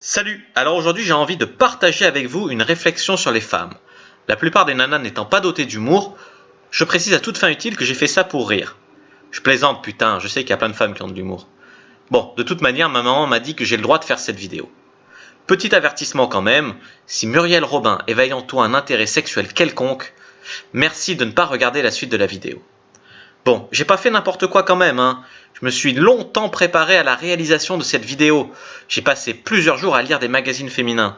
Salut! Alors aujourd'hui j'ai envie de partager avec vous une réflexion sur les femmes. La plupart des nanas n'étant pas dotées d'humour, je précise à toute fin utile que j'ai fait ça pour rire. Je plaisante putain, je sais qu'il y a plein de femmes qui ont de l'humour. Bon, de toute manière ma maman m'a dit que j'ai le droit de faire cette vidéo. Petit avertissement quand même, si Muriel Robin éveille en toi un intérêt sexuel quelconque, merci de ne pas regarder la suite de la vidéo. Bon, j'ai pas fait n'importe quoi quand même, hein. Je me suis longtemps préparé à la réalisation de cette vidéo. J'ai passé plusieurs jours à lire des magazines féminins.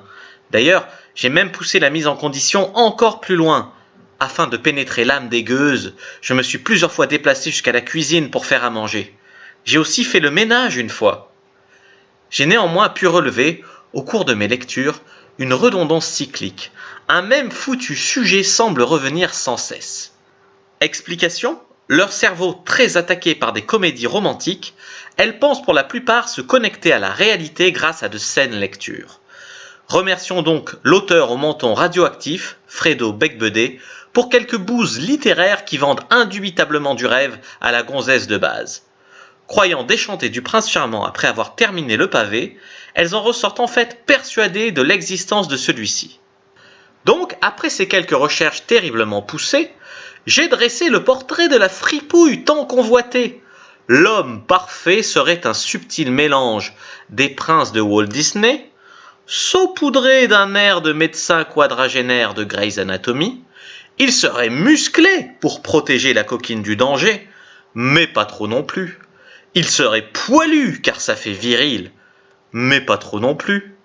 D'ailleurs, j'ai même poussé la mise en condition encore plus loin. Afin de pénétrer l'âme des gueuses, je me suis plusieurs fois déplacé jusqu'à la cuisine pour faire à manger. J'ai aussi fait le ménage une fois. J'ai néanmoins pu relever, au cours de mes lectures, une redondance cyclique. Un même foutu sujet semble revenir sans cesse. Explication ? Leur cerveau très attaqué par des comédies romantiques, elles pensent pour la plupart se connecter à la réalité grâce à de saines lectures. Remercions donc l'auteur au menton radioactif, Fredo Becbedé, pour quelques bouses littéraires qui vendent indubitablement du rêve à la gonzesse de base. Croyant déchanter du prince charmant après avoir terminé le pavé, elles en ressortent en fait persuadées de l'existence de celui-ci. Donc, après ces quelques recherches terriblement poussées, j'ai dressé le portrait de la fripouille tant convoitée. L'homme parfait serait un subtil mélange des princes de Walt Disney, saupoudré d'un air de médecin quadragénaire de Grey's Anatomy. Il serait musclé pour protéger la coquine du danger, mais pas trop non plus. Il serait poilu car ça fait viril, mais pas trop non plus.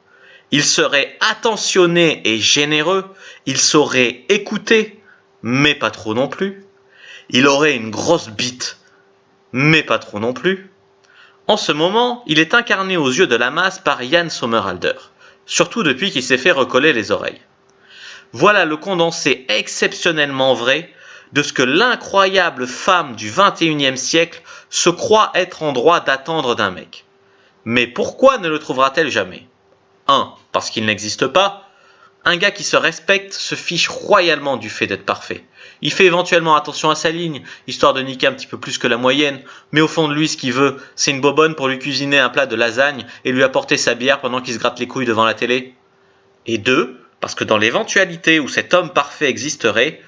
Il serait attentionné et généreux, il saurait écouter, mais pas trop non plus. Il aurait une grosse bite, mais pas trop non plus. En ce moment, il est incarné aux yeux de la masse par Yann Sommerhalder, surtout depuis qu'il s'est fait recoller les oreilles. Voilà le condensé exceptionnellement vrai de ce que l'incroyable femme du XXIe siècle se croit être en droit d'attendre d'un mec. Mais pourquoi ne le trouvera-t-elle jamais ? 1. Parce qu'il n'existe pas. Un gars qui se respecte se fiche royalement du fait d'être parfait. Il fait éventuellement attention à sa ligne, histoire de niquer un petit peu plus que la moyenne, mais au fond de lui, ce qu'il veut, c'est une bobonne pour lui cuisiner un plat de lasagne et lui apporter sa bière pendant qu'il se gratte les couilles devant la télé. Et 2. Parce que dans l'éventualité où cet homme parfait existerait,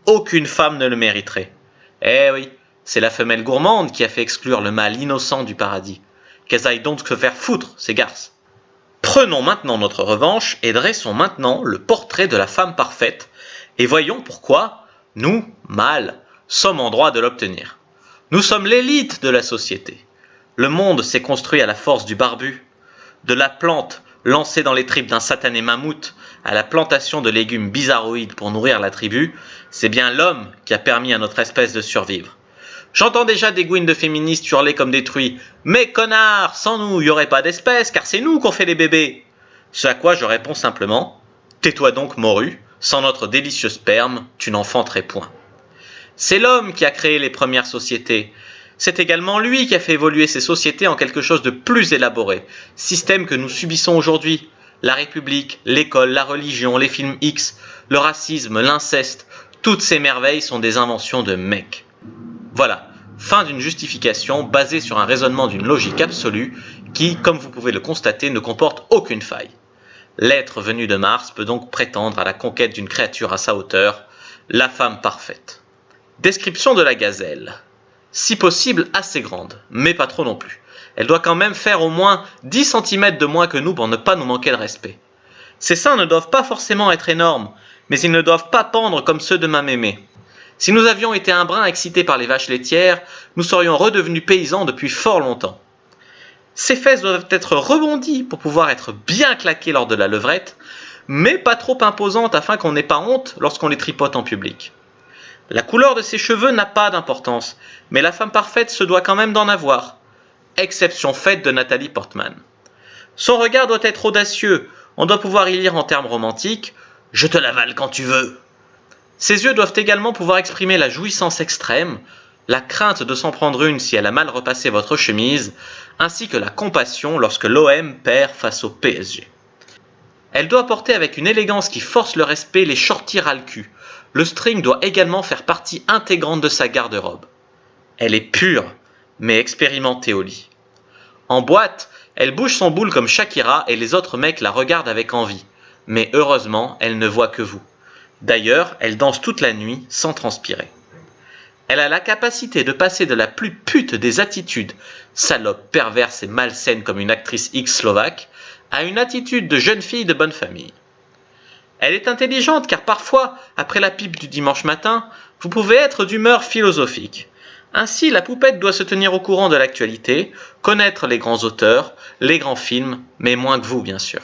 aucune femme ne le mériterait. Eh oui, c'est la femelle gourmande qui a fait exclure le mâle innocent du paradis. Qu'elles aillent donc se faire foutre, ces garces. Prenons maintenant notre revanche et dressons maintenant le portrait de la femme parfaite et voyons pourquoi nous, mâles, sommes en droit de l'obtenir. Nous sommes l'élite de la société. Le monde s'est construit à la force du barbu. De la plante lancée dans les tripes d'un satané mammouth à la plantation de légumes bizarroïdes pour nourrir la tribu, c'est bien l'homme qui a permis à notre espèce de survivre. J'entends déjà des gouines de féministes hurler comme des truies « Mais connard, sans nous, il n'y aurait pas d'espèce, car c'est nous qu'on fait les bébés !» Ce à quoi je réponds simplement « Tais-toi donc, morue, sans notre délicieux sperme, tu n'enfanterais point. » C'est l'homme qui a créé les premières sociétés. C'est également lui qui a fait évoluer ces sociétés en quelque chose de plus élaboré, système que nous subissons aujourd'hui. La République, l'école, la religion, les films X, le racisme, l'inceste, toutes ces merveilles sont des inventions de mecs. Voilà, fin d'une justification basée sur un raisonnement d'une logique absolue qui, comme vous pouvez le constater, ne comporte aucune faille. L'être venu de Mars peut donc prétendre à la conquête d'une créature à sa hauteur, la femme parfaite. Description de la gazelle. Si possible, assez grande, mais pas trop non plus. Elle doit quand même faire au moins 10 cm de moins que nous pour ne pas nous manquer de respect. Ses seins ne doivent pas forcément être énormes, mais ils ne doivent pas pendre comme ceux de ma mémé. Si nous avions été un brin excités par les vaches laitières, nous serions redevenus paysans depuis fort longtemps. Ces fesses doivent être rebondies pour pouvoir être bien claquées lors de la levrette, mais pas trop imposantes afin qu'on n'ait pas honte lorsqu'on les tripote en public. La couleur de ses cheveux n'a pas d'importance, mais la femme parfaite se doit quand même d'en avoir. Exception faite de Nathalie Portman. Son regard doit être audacieux, on doit pouvoir y lire en termes romantiques « Je te l'avale quand tu veux ». Ses yeux doivent également pouvoir exprimer la jouissance extrême, la crainte de s'en prendre une si elle a mal repassé votre chemise, ainsi que la compassion lorsque l'OM perd face au PSG. Elle doit porter avec une élégance qui force le respect les shorties ras le cul. Le string doit également faire partie intégrante de sa garde-robe. Elle est pure, mais expérimentée au lit. En boîte, Elle bouge son boule comme Shakira et les autres mecs la regardent avec envie. Mais heureusement, elle ne voit que vous. D'ailleurs, elle danse toute la nuit sans transpirer. Elle a la capacité de passer de la plus pute des attitudes, salope, perverse et malsaine comme une actrice X slovaque, à une attitude de jeune fille de bonne famille. Elle est intelligente car parfois, après la pipe du dimanche matin, vous pouvez être d'humeur philosophique. Ainsi, la poupette doit se tenir au courant de l'actualité, connaître les grands auteurs, les grands films, mais moins que vous bien sûr.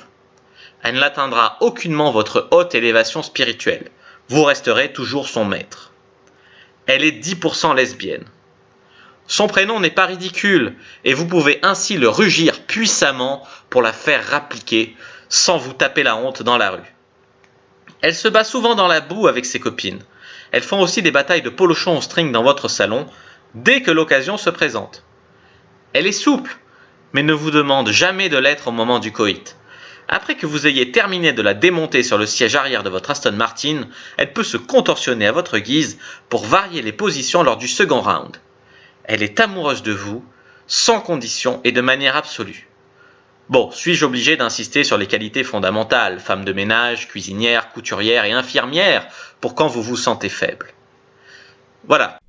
Elle n'atteindra aucunement votre haute élévation spirituelle. Vous resterez toujours son maître. Elle est 10% lesbienne. Son prénom n'est pas ridicule, et vous pouvez ainsi le rugir puissamment pour la faire rappliquer sans vous taper la honte dans la rue. Elle se bat souvent dans la boue avec ses copines. Elles font aussi des batailles de polochon au string dans votre salon, dès que l'occasion se présente. Elle est souple, mais ne vous demande jamais de l'être au moment du coït. Après que vous ayez terminé de la démonter sur le siège arrière de votre Aston Martin, elle peut se contorsionner à votre guise pour varier les positions lors du second round. Elle est amoureuse de vous, sans condition et de manière absolue. Bon, suis-je obligé d'insister sur les qualités fondamentales, femme de ménage, cuisinière, couturière et infirmière, pour quand vous vous sentez faible? Voilà.